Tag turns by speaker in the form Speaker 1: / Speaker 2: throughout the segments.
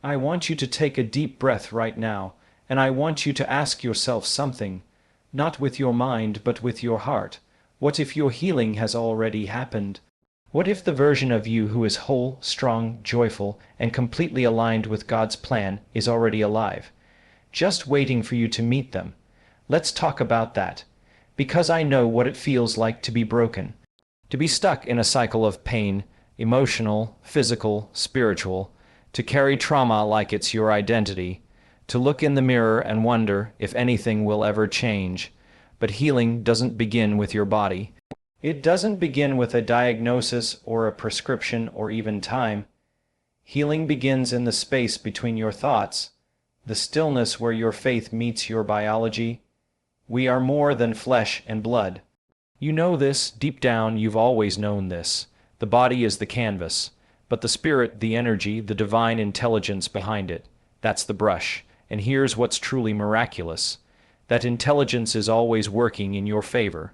Speaker 1: I want you to take a deep breath right now, and I want you to ask yourself something, not with your mind but with your heart. What if your healing has already happened? What if the version of you who is whole, strong, joyful, and completely aligned with God's plan is already alive, just waiting for you to meet them? Let's talk about that, because I know what it feels like to be broken, to be stuck in a cycle of pain, emotional, physical, spiritual, to carry trauma like it's your identity, to look in the mirror and wonder if anything will ever change. But healing doesn't begin with your body. It doesn't begin with a diagnosis or a prescription or even time. Healing begins in the space between your thoughts, the stillness where your faith meets your biology. We are more than flesh and blood. You know this, deep down you've always known this. The body is the canvas, but the spirit, the energy, the divine intelligence behind it, that's the brush. And here's what's truly miraculous. That intelligence is always working in your favor.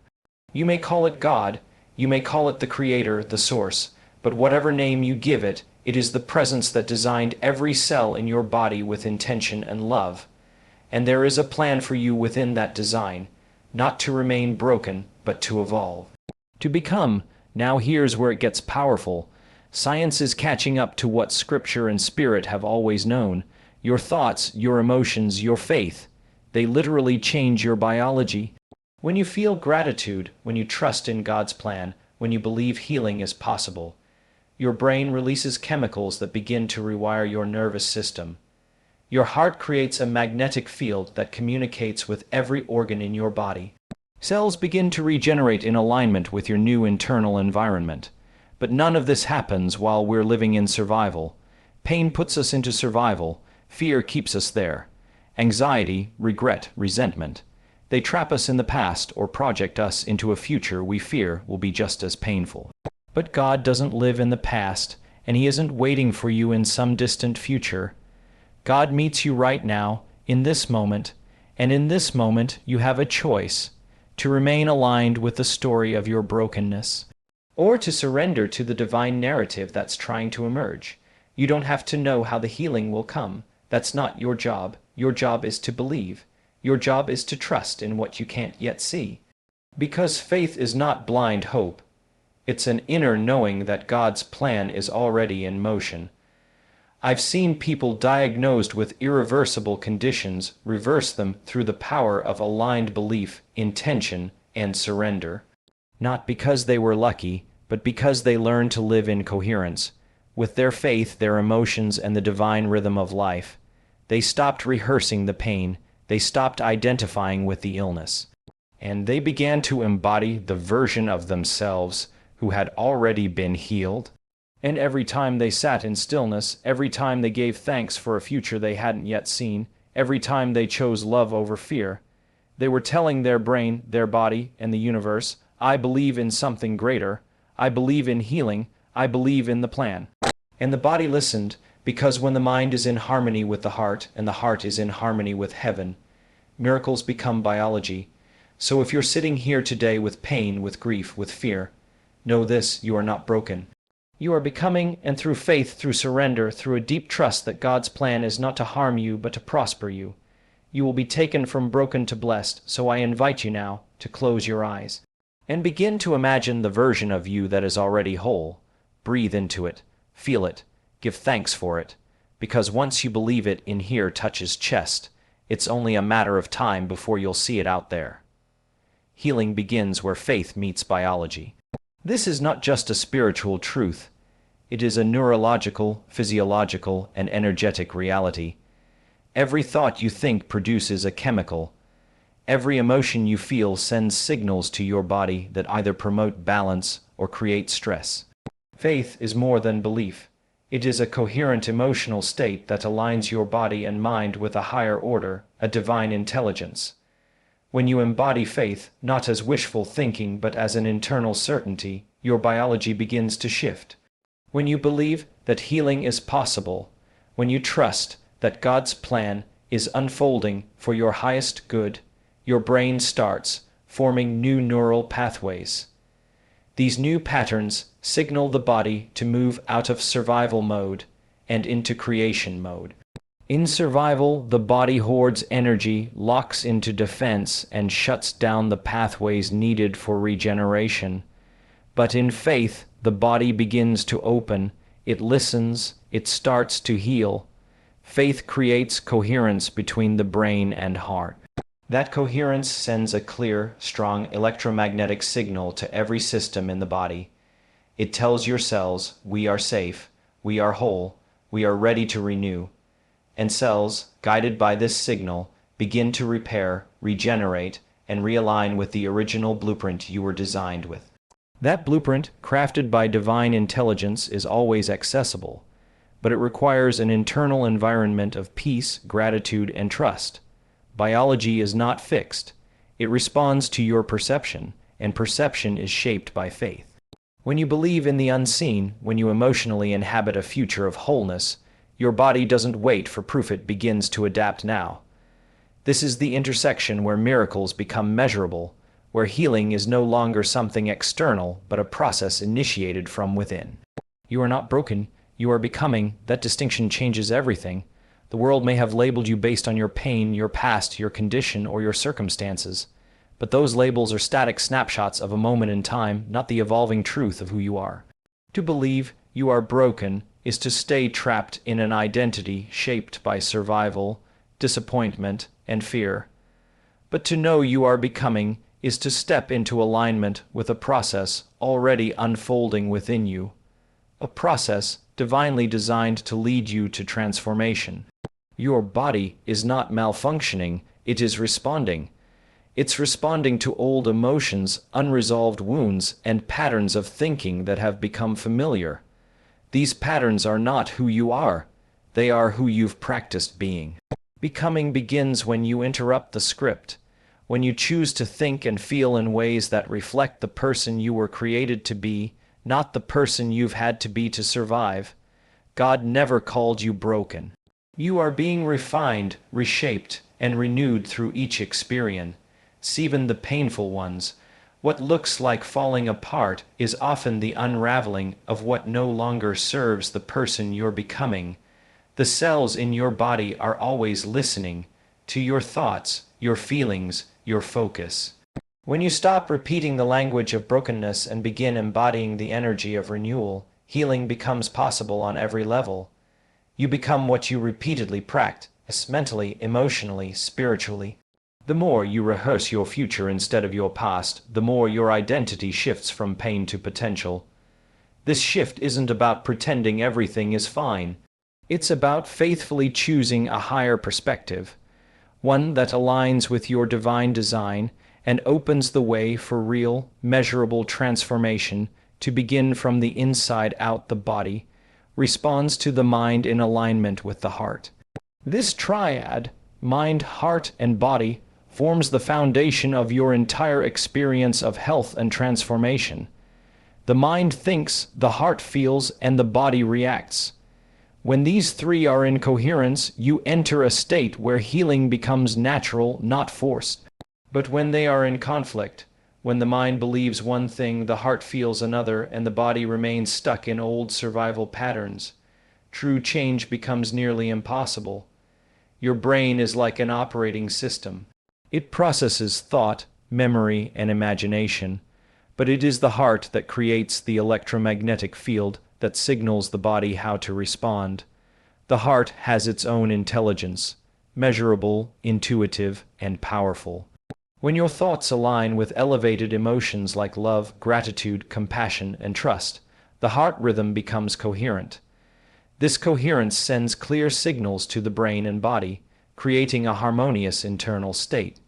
Speaker 1: You may call it God, you may call it the Creator, the Source, but whatever name you give it, it is the presence that designed every cell in your body with intention and love. And there is a plan for you within that design, not to remain broken, but to evolve. To become. Now here's where it gets powerful. Science is catching up to what Scripture and Spirit have always known. Your thoughts, your emotions, your faith, they literally change your biology. When you feel gratitude, when you trust in God's plan, when you believe healing is possible, your brain releases chemicals that begin to rewire your nervous system. Your heart creates a magnetic field that communicates with every organ in your body. Cells begin to regenerate in alignment with your new internal environment. But none of this happens while we're living in survival. Pain puts us into survival. Fear keeps us there. Anxiety, regret, resentment. They trap us in the past or project us into a future we fear will be just as painful. But God doesn't live in the past, and He isn't waiting for you in some distant future. God meets you right now, in this moment, and in this moment you have a choice to remain aligned with the story of your brokenness, or to surrender to the divine narrative that's trying to emerge. You don't have to know how the healing will come. That's not your job. Your job is to believe. Your job is to trust in what you can't yet see. Because faith is not blind hope. It's an inner knowing that God's plan is already in motion. I've seen people diagnosed with irreversible conditions reverse them through the power of aligned belief, intention, and surrender. Not because they were lucky, but because they learned to live in coherence with their faith, their emotions, and the divine rhythm of life. They stopped rehearsing the pain. They stopped identifying with the illness. And they began to embody the version of themselves who had already been healed. And every time they sat in stillness, every time they gave thanks for a future they hadn't yet seen, every time they chose love over fear, they were telling their brain, their body, and the universe, I believe in something greater. I believe in healing. I believe in the plan. And the body listened, because when the mind is in harmony with the heart, and the heart is in harmony with heaven, miracles become biology. So if you're sitting here today with pain, with grief, with fear, know this, you are not broken. You are becoming, and through faith, through surrender, through a deep trust that God's plan is not to harm you, but to prosper you, you will be taken from broken to blessed. So I invite you now to close your eyes and begin to imagine the version of you that is already whole. Breathe into it, feel it, give thanks for it, because once you believe it in here touches chest, it's only a matter of time before you'll see it out there. Healing begins where faith meets biology. This is not just a spiritual truth. It is a neurological, physiological, and energetic reality. Every thought you think produces a chemical. Every emotion you feel sends signals to your body that either promote balance or create stress. Faith is more than belief. It is a coherent emotional state that aligns your body and mind with a higher order, a divine intelligence. When you embody faith, not as wishful thinking but as an internal certainty, your biology begins to shift. When you believe that healing is possible, when you trust that God's plan is unfolding for your highest good, your brain starts forming new neural pathways. These new patterns signal the body to move out of survival mode and into creation mode. In survival, the body hoards energy, locks into defense, and shuts down the pathways needed for regeneration. But in faith, the body begins to open, it listens, it starts to heal. Faith creates coherence between the brain and heart. That coherence sends a clear, strong electromagnetic signal to every system in the body. It tells your cells, we are safe, we are whole, we are ready to renew. And cells, guided by this signal, begin to repair, regenerate, and realign with the original blueprint you were designed with. That blueprint, crafted by divine intelligence, is always accessible, but it requires an internal environment of peace, gratitude, and trust. Biology is not fixed. It responds to your perception, and perception is shaped by faith. When you believe in the unseen, when you emotionally inhabit a future of wholeness, your body doesn't wait for proof, it begins to adapt now. This is the intersection where miracles become measurable, where healing is no longer something external, but a process initiated from within. You are not broken, you are becoming. That distinction changes everything. The world may have labeled you based on your pain, your past, your condition, or your circumstances, but those labels are static snapshots of a moment in time, not the evolving truth of who you are. To believe you are broken is to stay trapped in an identity shaped by survival, disappointment, and fear. But to know you are becoming is to step into alignment with a process already unfolding within you, a process divinely designed to lead you to transformation. Your body is not malfunctioning, it is responding. It's responding to old emotions, unresolved wounds, and patterns of thinking that have become familiar. These patterns are not who you are, they are who you've practiced being. Becoming begins when you interrupt the script, when you choose to think and feel in ways that reflect the person you were created to be, not the person you've had to be to survive. God never called you broken. You are being refined, reshaped, and renewed through each experience, even the painful ones. What looks like falling apart is often the unraveling of what no longer serves the person you're becoming. The cells in your body are always listening to your thoughts, your feelings, your focus. When you stop repeating the language of brokenness and begin embodying the energy of renewal, healing becomes possible on every level. You become what you repeatedly practice, mentally, emotionally, spiritually. The more you rehearse your future instead of your past, the more your identity shifts from pain to potential. This shift isn't about pretending everything is fine. It's about faithfully choosing a higher perspective, one that aligns with your divine design and opens the way for real, measurable transformation to begin from the inside out. The body responds to the mind in alignment with the heart. This triad, mind, heart, and body, forms the foundation of your entire experience of health and transformation. The mind thinks, the heart feels, and the body reacts. When these three are in coherence, you enter a state where healing becomes natural, not forced. But when they are in conflict, when the mind believes one thing, the heart feels another, and the body remains stuck in old survival patterns, true change becomes nearly impossible. Your brain is like an operating system. It processes thought, memory, and imagination, but it is the heart that creates the electromagnetic field that signals the body how to respond. The heart has its own intelligence, measurable, intuitive, and powerful. When your thoughts align with elevated emotions like love, gratitude, compassion, and trust, the heart rhythm becomes coherent. This coherence sends clear signals to the brain and body, creating a harmonious internal state.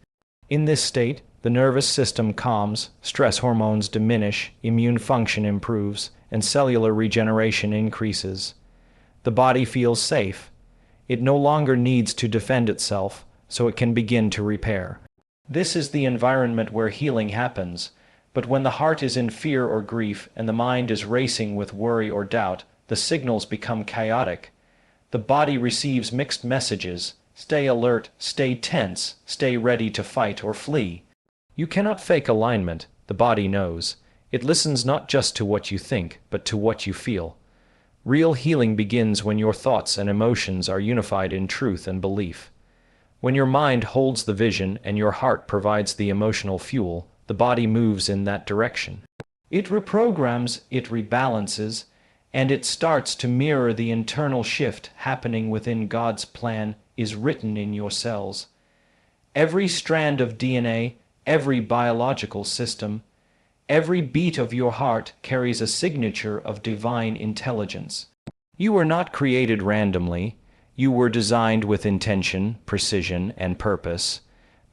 Speaker 1: In this state, the nervous system calms, stress hormones diminish, immune function improves, and cellular regeneration increases. The body feels safe. It no longer needs to defend itself, so it can begin to repair. This is the environment where healing happens, but when the heart is in fear or grief and the mind is racing with worry or doubt, the signals become chaotic. The body receives mixed messages. Stay alert, stay tense, stay ready to fight or flee. You cannot fake alignment, the body knows. It listens not just to what you think, but to what you feel. Real healing begins when your thoughts and emotions are unified in truth and belief. When your mind holds the vision and your heart provides the emotional fuel, the body moves in that direction. It reprograms, it rebalances, and it starts to mirror the internal shift happening within God's plan is written in your cells. Every strand of DNA, every biological system, every beat of your heart carries a signature of divine intelligence. You were not created randomly. You were designed with intention, precision, and purpose.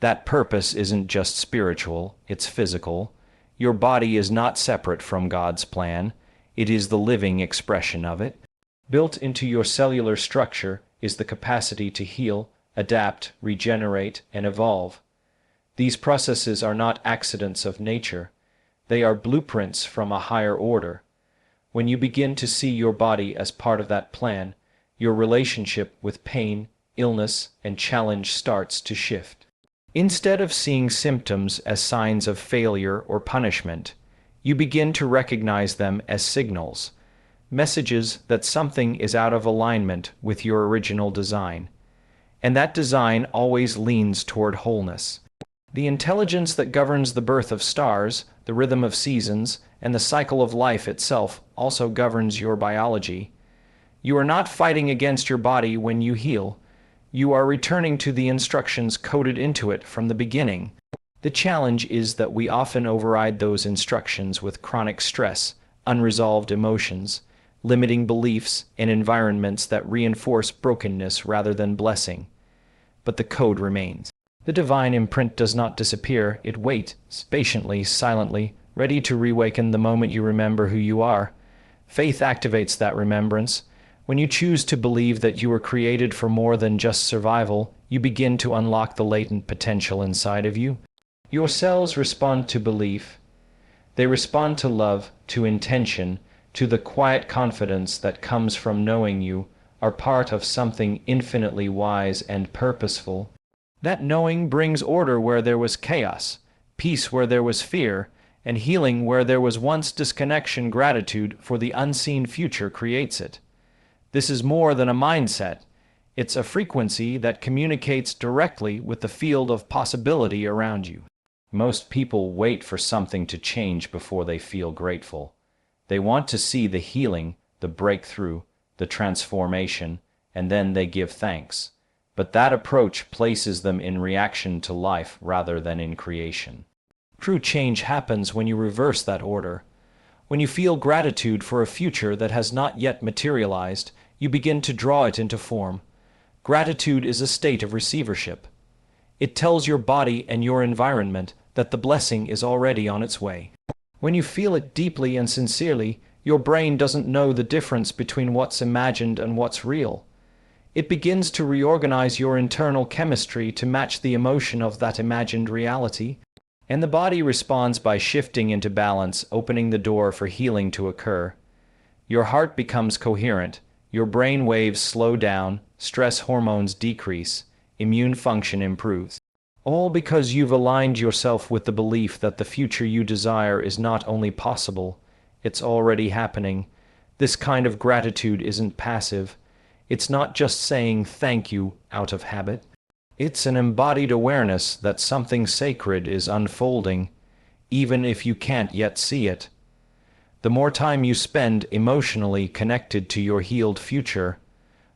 Speaker 1: That purpose isn't just spiritual, it's physical. Your body is not separate from God's plan. It is the living expression of it. Built into your cellular structure is the capacity to heal, adapt, regenerate, and evolve. These processes are not accidents of nature. They are blueprints from a higher order. When you begin to see your body as part of that plan, your relationship with pain, illness, and challenge starts to shift. Instead of seeing symptoms as signs of failure or punishment, you begin to recognize them as signals, messages that something is out of alignment with your original design. And that design always leans toward wholeness. The intelligence that governs the birth of stars, the rhythm of seasons, and the cycle of life itself also governs your biology. You are not fighting against your body when you heal. You are returning to the instructions coded into it from the beginning. The challenge is that we often override those instructions with chronic stress, unresolved emotions, limiting beliefs, and environments that reinforce brokenness rather than blessing. But the code remains. The divine imprint does not disappear. It waits, patiently, silently, ready to reawaken the moment you remember who you are. Faith activates that remembrance. When you choose to believe that you were created for more than just survival, you begin to unlock the latent potential inside of you. Your cells respond to belief. They respond to love, to intention, to the quiet confidence that comes from knowing you are part of something infinitely wise and purposeful. That knowing brings order where there was chaos, peace where there was fear, and healing where there was once disconnection. Gratitude for the unseen future creates it. This is more than a mindset. It's a frequency that communicates directly with the field of possibility around you. Most people wait for something to change before they feel grateful. They want to see the healing, the breakthrough, the transformation, and then they give thanks. But that approach places them in reaction to life rather than in creation. True change happens when you reverse that order. When you feel gratitude for a future that has not yet materialized, you begin to draw it into form. Gratitude is a state of receivership. It tells your body and your environment that the blessing is already on its way. When you feel it deeply and sincerely, your brain doesn't know the difference between what's imagined and what's real. It begins to reorganize your internal chemistry to match the emotion of that imagined reality, and the body responds by shifting into balance, opening the door for healing to occur. Your heart becomes coherent, your brain waves slow down, stress hormones decrease, immune function improves. All because you've aligned yourself with the belief that the future you desire is not only possible, it's already happening. This kind of gratitude isn't passive. It's not just saying thank you out of habit. It's an embodied awareness that something sacred is unfolding, even if you can't yet see it. The more time you spend emotionally connected to your healed future,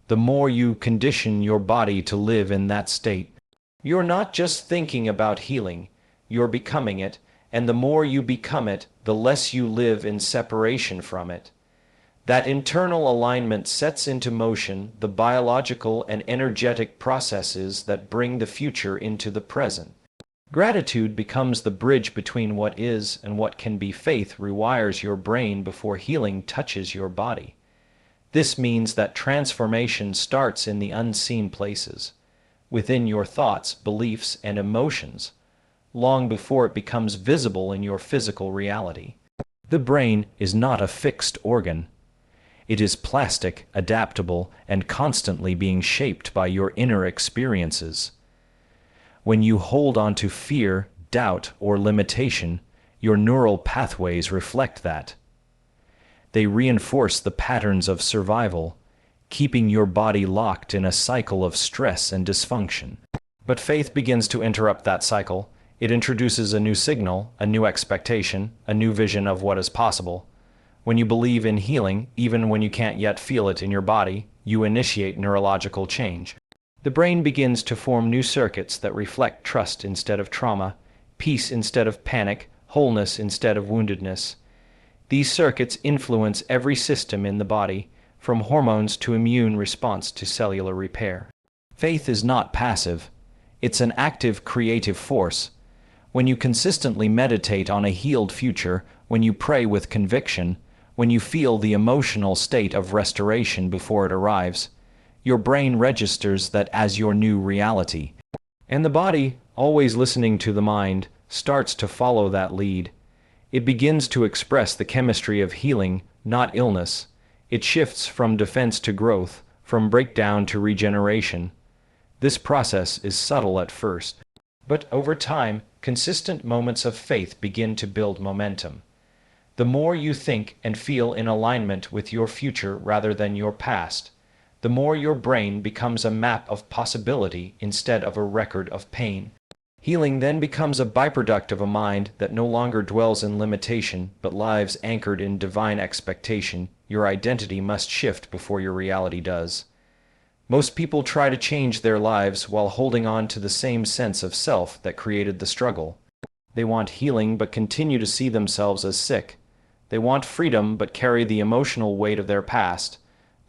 Speaker 1: the more you condition your body to live in that state. You're not just thinking about healing, you're becoming it, and the more you become it, the less you live in separation from it. That internal alignment sets into motion the biological and energetic processes that bring the future into the present. Gratitude becomes the bridge between what is and what can be. Faith rewires your brain before healing touches your body. This means that transformation starts in the unseen places, within your thoughts, beliefs, and emotions, long before it becomes visible in your physical reality. The brain is not a fixed organ. It is plastic, adaptable, and constantly being shaped by your inner experiences. When you hold on to fear, doubt, or limitation, your neural pathways reflect that. They reinforce the patterns of survival, keeping your body locked in a cycle of stress and dysfunction. But faith begins to interrupt that cycle. It introduces a new signal, a new expectation, a new vision of what is possible. When you believe in healing, even when you can't yet feel it in your body, you initiate neurological change. The brain begins to form new circuits that reflect trust instead of trauma, peace instead of panic, wholeness instead of woundedness. These circuits influence every system in the body, from hormones to immune response to cellular repair. Faith is not passive. It's an active, creative force. When you consistently meditate on a healed future, when you pray with conviction, when you feel the emotional state of restoration before it arrives, your brain registers that as your new reality. And the body, always listening to the mind, starts to follow that lead. It begins to express the chemistry of healing, not illness. It shifts from defense to growth, from breakdown to regeneration. This process is subtle at first, but over time, consistent moments of faith begin to build momentum. The more you think and feel in alignment with your future rather than your past, the more your brain becomes a map of possibility instead of a record of pain. Healing then becomes a byproduct of a mind that no longer dwells in limitation but lives anchored in divine expectation. Your identity must shift before your reality does. Most people try to change their lives while holding on to the same sense of self that created the struggle. They want healing but continue to see themselves as sick. They want freedom but carry the emotional weight of their past.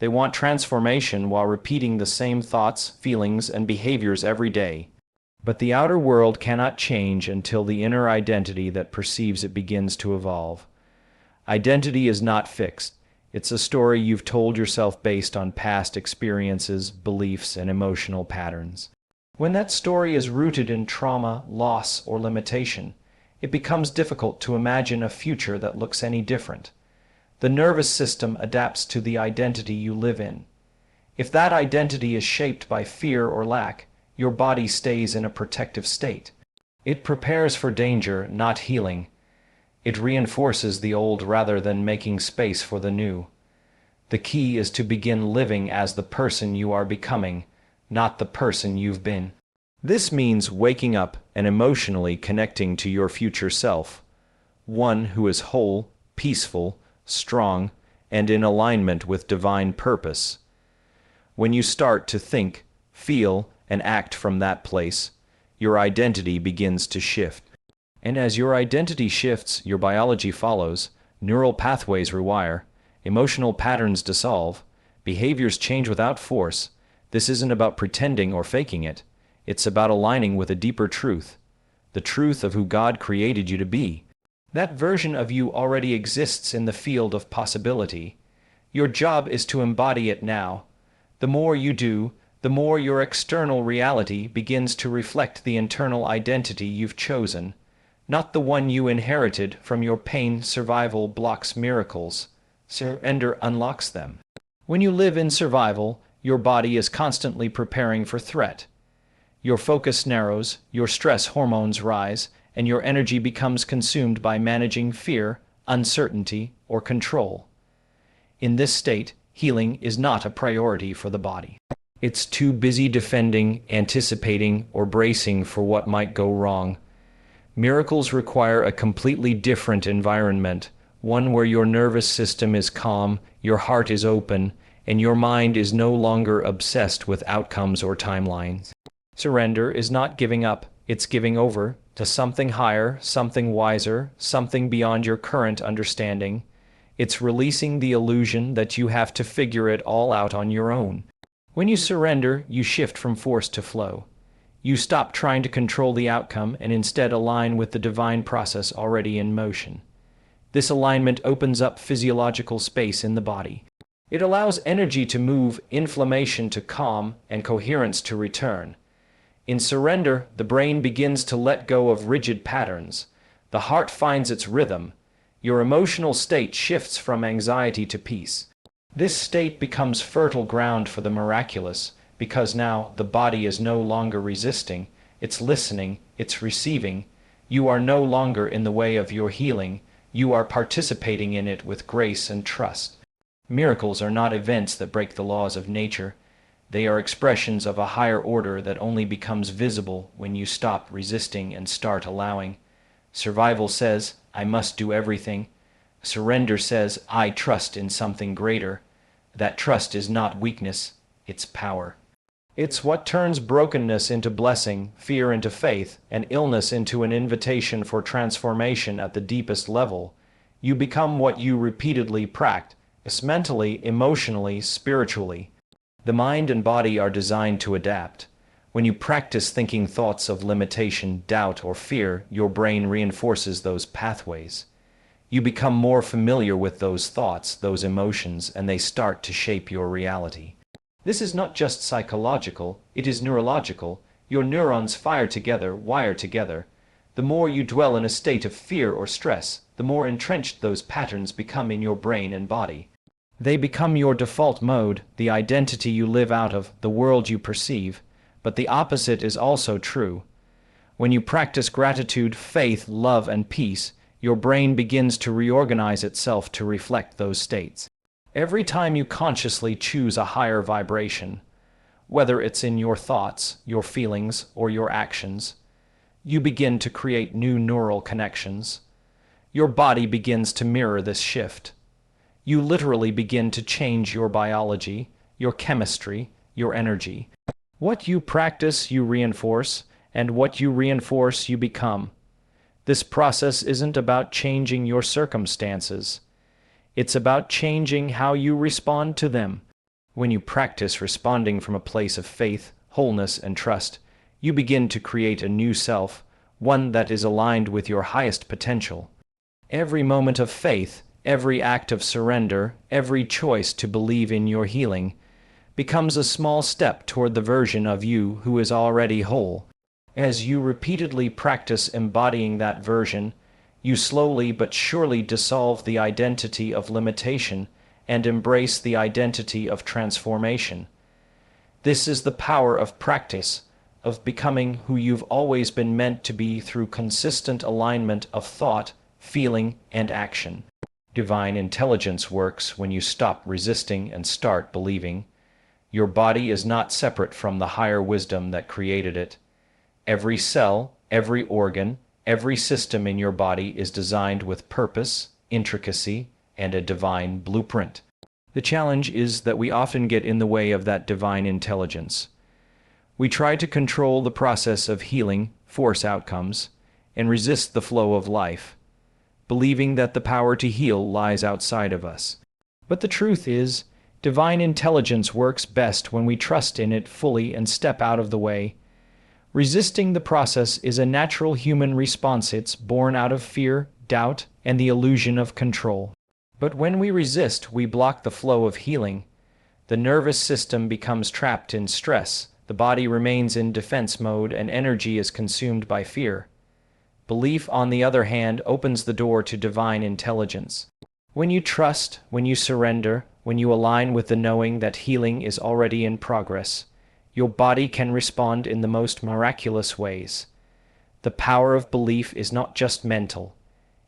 Speaker 1: They want transformation while repeating the same thoughts, feelings, and behaviors every day. But the outer world cannot change until the inner identity that perceives it begins to evolve. Identity is not fixed. It's a story you've told yourself based on past experiences, beliefs, and emotional patterns. When that story is rooted in trauma, loss, or limitation, it becomes difficult to imagine a future that looks any different. The nervous system adapts to the identity you live in. If that identity is shaped by fear or lack, your body stays in a protective state. It prepares for danger, not healing. It reinforces the old rather than making space for the new. The key is to begin living as the person you are becoming, not the person you've been. This means waking up and emotionally connecting to your future self, one who is whole, peaceful, strong, and in alignment with divine purpose. When you start to think, feel, and act from that place, your identity begins to shift. And as your identity shifts, your biology follows, neural pathways rewire, emotional patterns dissolve, behaviors change without force. This isn't about pretending or faking it. It's about aligning with a deeper truth, the truth of who God created you to be. That version of you already exists in the field of possibility. Your job is to embody it now. The more you do, the more your external reality begins to reflect the internal identity you've chosen, not the one you inherited from your pain. Survival blocks miracles. Surrender unlocks them. When you live in survival, your body is constantly preparing for threat. Your focus narrows, your stress hormones rise, and your energy becomes consumed by managing fear, uncertainty, or control. In this state, healing is not a priority for the body. It's too busy defending, anticipating, or bracing for what might go wrong. Miracles require a completely different environment, one where your nervous system is calm, your heart is open, and your mind is no longer obsessed with outcomes or timelines. Surrender is not giving up, it's giving over to something higher, something wiser, something beyond your current understanding. It's releasing the illusion that you have to figure it all out on your own. When you surrender, you shift from force to flow. You stop trying to control the outcome and instead align with the divine process already in motion. This alignment opens up physiological space in the body. It allows energy to move, inflammation to calm, and coherence to return. In surrender, the brain begins to let go of rigid patterns. The heart finds its rhythm. Your emotional state shifts from anxiety to peace. This state becomes fertile ground for the miraculous, because now the body is no longer resisting, it's listening, it's receiving. You are no longer in the way of your healing, You are participating in it with grace and trust. Miracles are not events that break the laws of nature. They are expressions of a higher order that only becomes visible when you stop resisting and start allowing. Survival says, I must do everything. Surrender says, I trust in something greater. That trust is not weakness, it's power. It's what turns brokenness into blessing, fear into faith, and illness into an invitation for transformation at the deepest level. You become what you repeatedly practice, mentally, emotionally, spiritually. The mind and body are designed to adapt. When you practice thinking thoughts of limitation, doubt, or fear, your brain reinforces those pathways. You become more familiar with those thoughts, those emotions, and they start to shape your reality. This is not just psychological, it is neurological. Your neurons fire together, wire together. The more you dwell in a state of fear or stress, the more entrenched those patterns become in your brain and body. They become your default mode, the identity you live out of, the world you perceive. But the opposite is also true. When you practice gratitude, faith, love, and peace, your brain begins to reorganize itself to reflect those states. Every time you consciously choose a higher vibration, whether it's in your thoughts, your feelings, or your actions, you begin to create new neural connections. Your body begins to mirror this shift. You literally begin to change your biology, your chemistry, your energy. What you practice, you reinforce, and what you reinforce, you become. This process isn't about changing your circumstances. It's about changing how you respond to them. When you practice responding from a place of faith, wholeness, and trust, you begin to create a new self, one that is aligned with your highest potential. Every moment of faith, every act of surrender, every choice to believe in your healing, becomes a small step toward the version of you who is already whole. As you repeatedly practice embodying that version, you slowly but surely dissolve the identity of limitation and embrace the identity of transformation. This is the power of practice, of becoming who you've always been meant to be through consistent alignment of thought, feeling, and action. Divine intelligence works when you stop resisting and start believing. Your body is not separate from the higher wisdom that created it. Every cell, every organ, every system in your body is designed with purpose, intricacy, and a divine blueprint. The challenge is that we often get in the way of that divine intelligence. We try to control the process of healing, force outcomes, and resist the flow of life, believing that the power to heal lies outside of us. But the truth is, divine intelligence works best when we trust in it fully and step out of the way. Resisting the process is a natural human response. It's born out of fear, doubt, and the illusion of control. But when we resist, we block the flow of healing. The nervous system becomes trapped in stress, the body remains in defense mode, and energy is consumed by fear. Belief, on the other hand, opens the door to divine intelligence. When you trust, when you surrender, when you align with the knowing that healing is already in progress, your body can respond in the most miraculous ways. The power of belief is not just mental,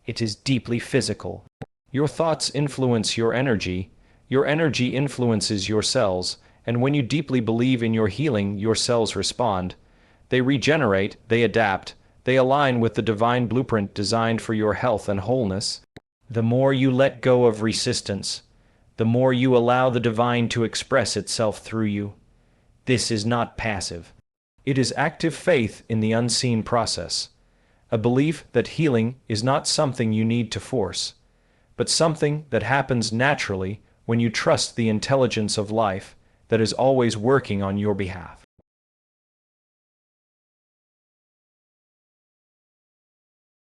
Speaker 1: it is deeply physical. Your thoughts influence your energy influences your cells, and when you deeply believe in your healing, your cells respond. They regenerate, they adapt, they align with the divine blueprint designed for your health and wholeness. The more you let go of resistance, the more you allow the divine to express itself through you. This is not passive. It is active faith in the unseen process, a belief that healing is not something you need to force, but something that happens naturally when you trust the intelligence of life that is always working on your behalf.